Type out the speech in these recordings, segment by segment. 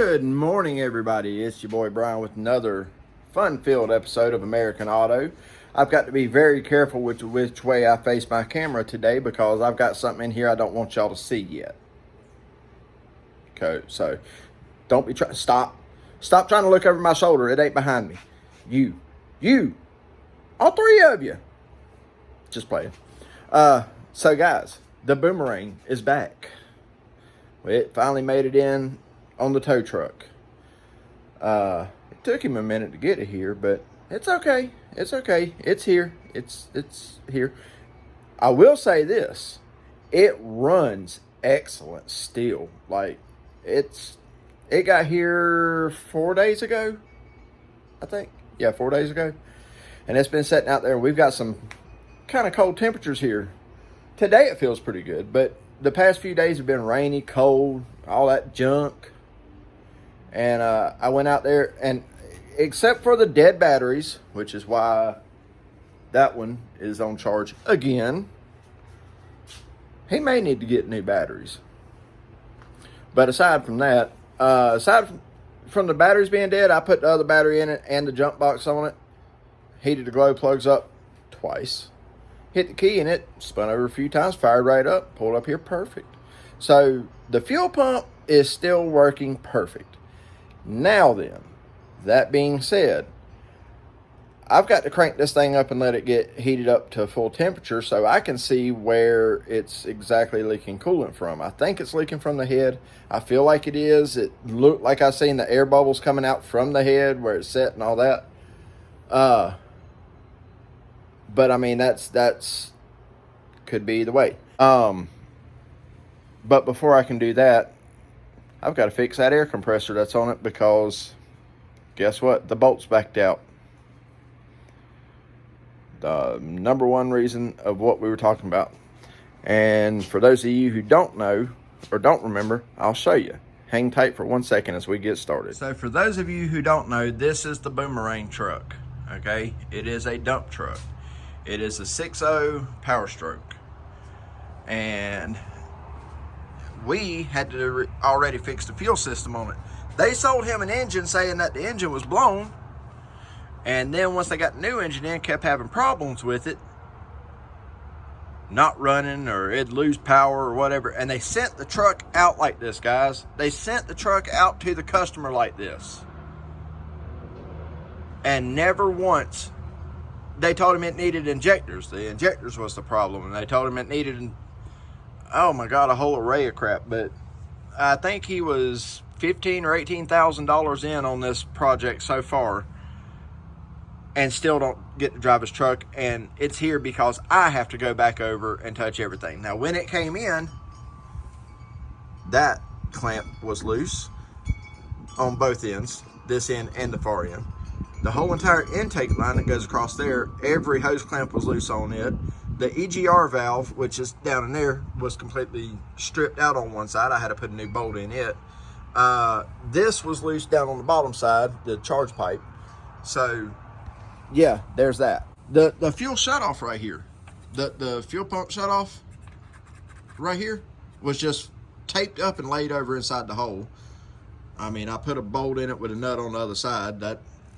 Good morning, everybody. It's your boy Brian with another fun-filled episode of American Auto. I've got to be very careful with which way I face my camera today because I've got something in here I don't want y'all to see yet. Okay, so don't be trying. Stop trying to look over my shoulder. It ain't behind me. You, all three of you. Just playing. So guys, the boomerang is back. It finally made it in on the tow truck. It took him a minute to get it here, but it's okay. It's okay. It's here. It's here. I will say this. It runs excellent still. Like, it got here 4 days ago, I think. Yeah, 4 days ago. And it's been sitting out there. We've got some kind of cold temperatures here. Today it feels pretty good, but the past few days have been rainy, cold, all that junk. And I went out there, and except for the dead batteries, which is why that one is on charge again, he may need to get new batteries. But aside from that, from the batteries being dead, I put the other battery in it and the jump box on it, heated the glow plugs up twice, hit the key in it, spun over a few times, fired right up, pulled up here perfect. So the fuel pump is still working perfect. Now then, that being said, I've got to crank this thing up and let it get heated up to full temperature so I can see where it's exactly leaking coolant from. I think it's leaking from the head. I feel like it is. It looked like I seen the air bubbles coming out from the head where it's set and all that. But I mean, that's could be the way. But before I can do that, I've got to fix that air compressor that's on it because guess what? The bolt's backed out. The number one reason of what we were talking about. And for those of you who don't know or don't remember, I'll show you. Hang tight for 1 second as we get started. So for those of you who don't know, this is the boomerang truck. Okay, it is a dump truck. It is a 6.0 Power Stroke. And we had to already fix the fuel system on it. They sold him an engine saying that the engine was blown. And then once they got the new engine in, kept having problems with it. Not running, or it'd lose power or whatever. And they sent the truck out like this, guys. They sent the truck out to the customer like this. And never once, they told him it needed injectors. The injectors was the problem. And they told him it needed, oh my God, a whole array of crap. But I think he was $15,000 or $18,000 in on this project so far, and still don't get to drive his truck. And it's here because I have to go back over and touch everything. Now, when it came in, that clamp was loose on both ends, this end and the far end. The whole entire intake line that goes across there, every hose clamp was loose on it. The EGR valve, which is down in there, was completely stripped out on one side. I had to put a new bolt in it. This was loose down on the bottom side, the charge pipe. So, yeah, there's that. The fuel shutoff right here, the fuel pump shutoff right here was just taped up and laid over inside the hole. I mean, I put a bolt in it with a nut on the other side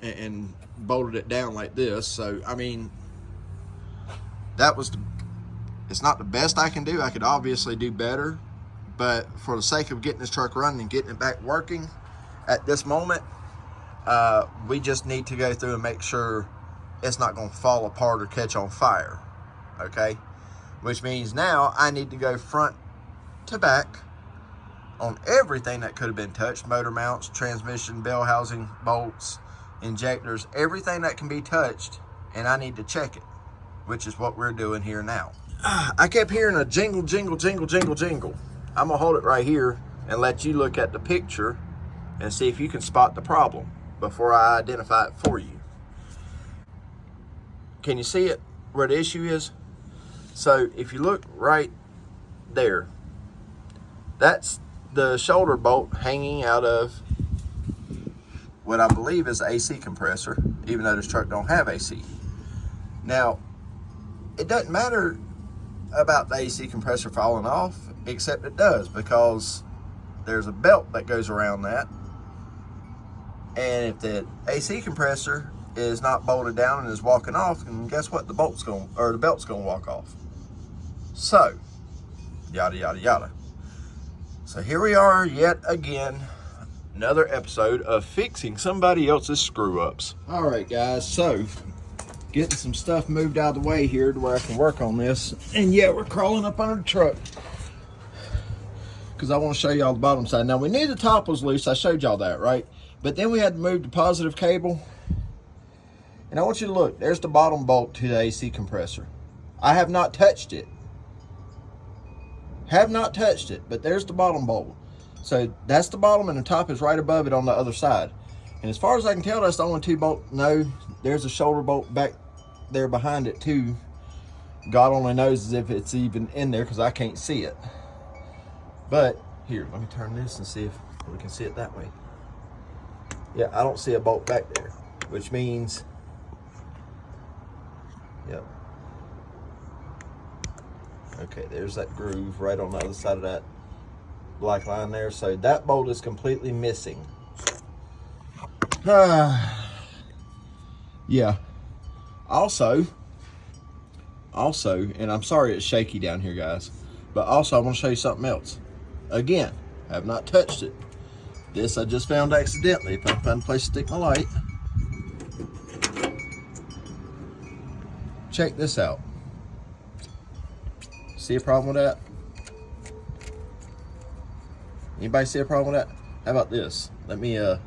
and bolted it down like this. So, I mean, it's not the best I can do. I could obviously do better, but for the sake of getting this truck running and getting it back working at this moment, we just need to go through and make sure it's not going to fall apart or catch on fire, okay? Which means now I need to go front to back on everything that could have been touched: motor mounts, transmission, bell housing, bolts, injectors, everything that can be touched, and I need to check it, which is what we're doing here now. I kept hearing a jingle, jingle, jingle, jingle, jingle. I'm gonna hold it right here and let you look at the picture and see if you can spot the problem before I identify it for you. Can you see it, where the issue is? So if you look right there, that's the shoulder bolt hanging out of what I believe is the AC compressor, even though this truck don't have AC. Now, it doesn't matter about the AC compressor falling off, except it does, because there's a belt that goes around that And if the AC compressor is not bolted down and is walking off, and guess what? The belt's gonna walk off. So, yada, yada, yada. So here we are yet again, another episode of fixing somebody else's screw-ups. All right, guys, so getting some stuff moved out of the way here to where I can work on this. And yeah, we're crawling up under the truck because I want to show y'all the bottom side. Now, we knew the top was loose. I showed y'all that, right? But then we had to move the positive cable. And I want you to look. There's the bottom bolt to the AC compressor. I have not touched it. Have not touched it, but there's the bottom bolt. So that's the bottom, and the top is right above it on the other side. And as far as I can tell, that's the only two bolts. No, there's a shoulder bolt back there behind it too. God only knows if it's even in there because I can't see it. But here, let me turn this and see if we can see it that way. Yeah, I don't see a bolt back there, which means, yep. Okay, there's that groove right on the other side of that black line there. So that bolt is completely missing. Yeah. Also, and I'm sorry it's shaky down here, guys, but also I want to show you something else. Again, I have not touched it. This I just found accidentally. If I find a place to stick my light. Check this out. See a problem with that? Anybody see a problem with that? How about this? Let me, I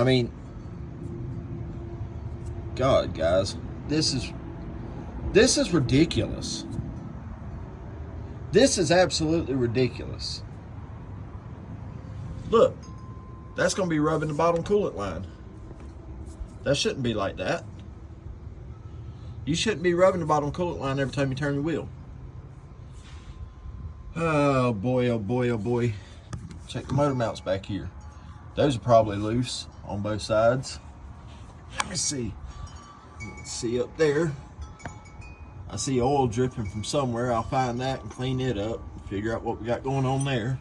mean, God, guys, this is ridiculous. This is absolutely ridiculous. Look, that's going to be rubbing the bottom coolant line. That shouldn't be like that. You shouldn't be rubbing the bottom coolant line every time you turn your wheel. Oh boy, oh boy, oh boy. Check the motor mounts back here. Those are probably loose on both sides. Let me see. Let's see up there. I see oil dripping from somewhere. I'll find that and clean it up. Figure out what we got going on there.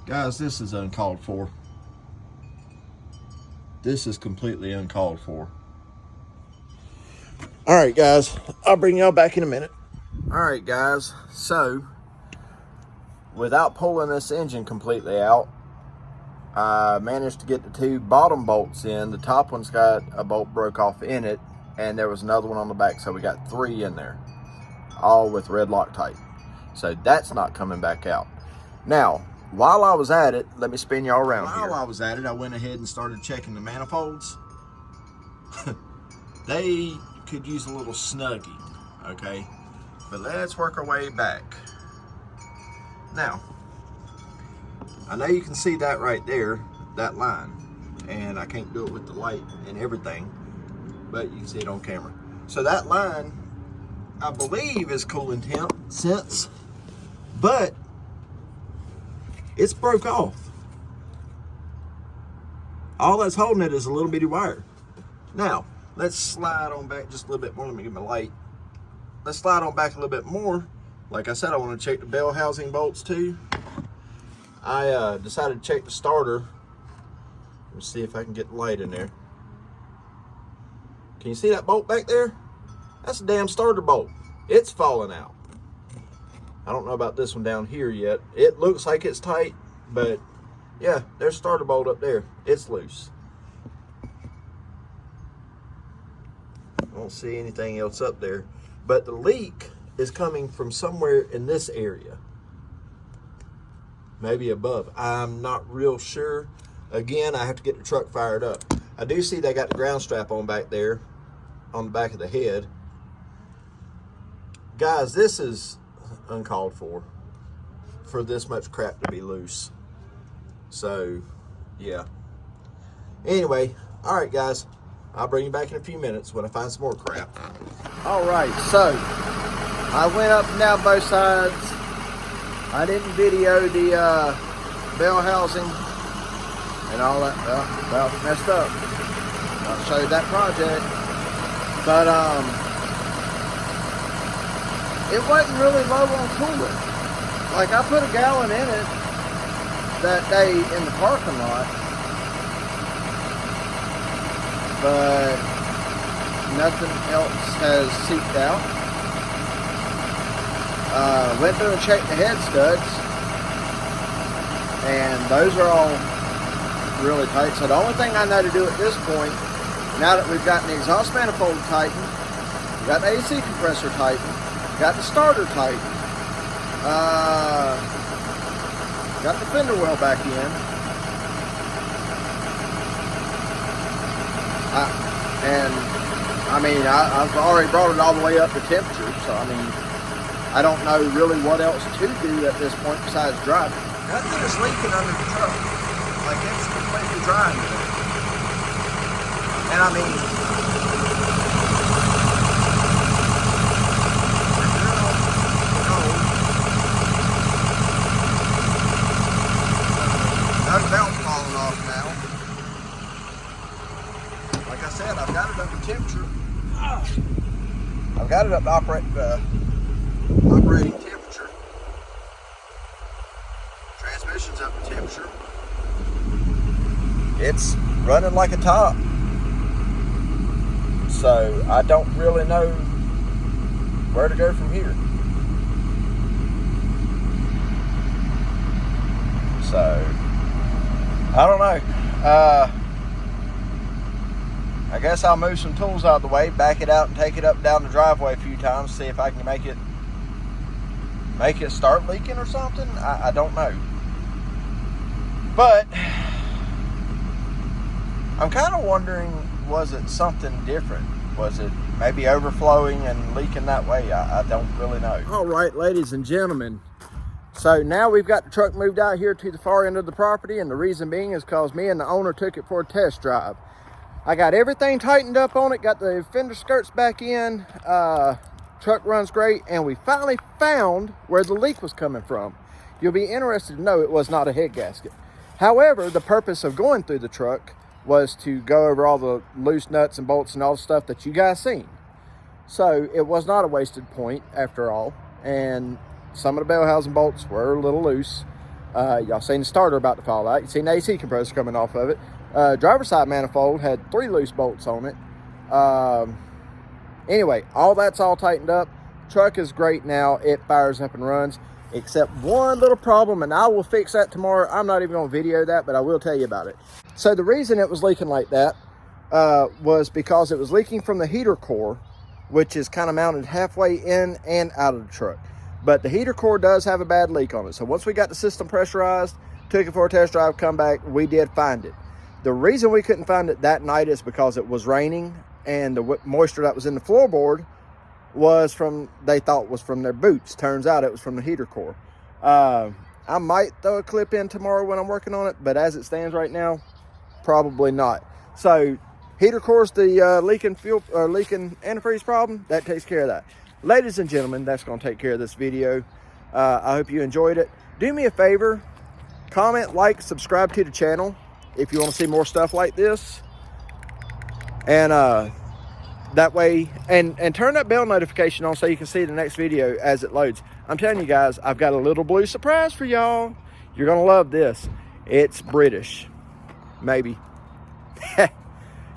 Guys, this is uncalled for. This is completely uncalled for. All right, guys. I'll bring y'all back in a minute. All right, guys. So, without pulling this engine completely out, I managed to get the two bottom bolts in. The top one's got a bolt broke off in it, and there was another one on the back, so we got three in there, all with red Loctite. So that's not coming back out. Now, while I was at it, let me spin y'all around here. While I was at it, I went ahead and started checking the manifolds. They could use a little snugging, okay? But let's work our way back. Now, I know you can see that right there, that line, and I can't do it with the light and everything, but you can see it on camera. So that line, I believe, is coolant temp sense, but it's broke off. All that's holding it is a little bitty wire. Now, let's slide on back just a little bit more. Let me get my light. Let's slide on back a little bit more. Like I said, I want to check the bell housing bolts too. I decided to check the starter. Let's see if I can get the light in there. Can you see that bolt back there? That's a damn starter bolt. It's falling out. I don't know about this one down here yet. It looks like it's tight, but yeah, there's a starter bolt up there. It's loose. I don't see anything else up there, but the leak is coming from somewhere in this area. Maybe above. I'm not real sure. Again, I have to get the truck fired up. I do see they got the ground strap on back there on the back of the head. Guys, this is uncalled for this much crap to be loose. So, yeah. Anyway, all right, guys. I'll bring you back in a few minutes when I find some more crap. All right, so I went up and down both sides. I didn't video the bell housing and all that. Well, messed up. I'll show you that project. But it wasn't really low on coolant. like I put a gallon in it that day in the parking lot, but nothing else has seeped out. Went through and checked the head studs, and those are all really tight. So the only thing I know to do at this point, now that we've gotten the exhaust manifold tightened, we got the AC compressor tightened, got the starter tightened, got the fender well back in, and I mean, I've already brought it all the way up to temperature, so I mean, I don't know really what else to do at this point besides driving. Nothing is leaking under the truck. Like, it's completely dry in there. And I mean, another belt falling off now. Like I said, I've got it up to temperature. I've got it up to operating temperature. Transmission's up to temperature. It's running like a top. So I don't really know where to go from here. So I don't know. I guess I'll move some tools out of the way, back it out, and take it up down the driveway a few times, see if I can make it start leaking or something. I don't know. But I'm kind of wondering, was it something different? Was it maybe overflowing and leaking that way? I don't really know. All right, ladies and gentlemen. So now we've got the truck moved out here to the far end of the property, and the reason being is because me and the owner took it for a test drive. I got everything tightened up on it, got the fender skirts back in, truck runs great, and we finally found where the leak was coming from. You'll be interested to know it was not a head gasket. However, the purpose of going through the truck was to go over all the loose nuts and bolts and all the stuff that you guys seen. So it was not a wasted point after all, and some of the bell housing bolts were a little loose. Y'all seen the starter about to fall out. You seen the AC compressor coming off of it. Driver's side manifold had 3 loose bolts on it. Anyway, all that's all tightened up. Truck is great now. It fires up and runs, except one little problem, and I will fix that tomorrow. I'm not even going to video that, but I will tell you about it. So the reason it was leaking like that was because it was leaking from the heater core, which is kind of mounted halfway in and out of the truck. But the heater core does have a bad leak on it. So once we got the system pressurized, took it for a test drive, come back, we did find it. The reason we couldn't find it that night is because it was raining, and the moisture that was in the floorboard was they thought was from their boots. Turns out it was from the heater core. I might throw a clip in tomorrow when I'm working on it, but as it stands right now, probably not. So heater core's the leaking fuel or leaking antifreeze problem. That takes care of that. Ladies and gentlemen, that's going to take care of this video. I hope you enjoyed it. Do me a favor, comment, like, subscribe to the channel if you want to see more stuff like this, and that way, and turn that bell notification on so you can see the next video as it loads. I'm telling you guys, I've got a little blue surprise for y'all. You're gonna love this. It's British, maybe.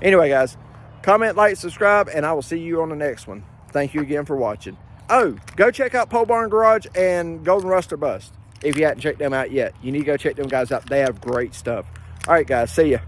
Anyway guys, comment, like, subscribe, and I will see you on the next one. Thank you again for watching. Oh, go check out Pole Barn Garage and Golden Rust or Bust if you hadn't checked them out yet. You need to go check them guys out. They have great stuff. All right, guys. See ya.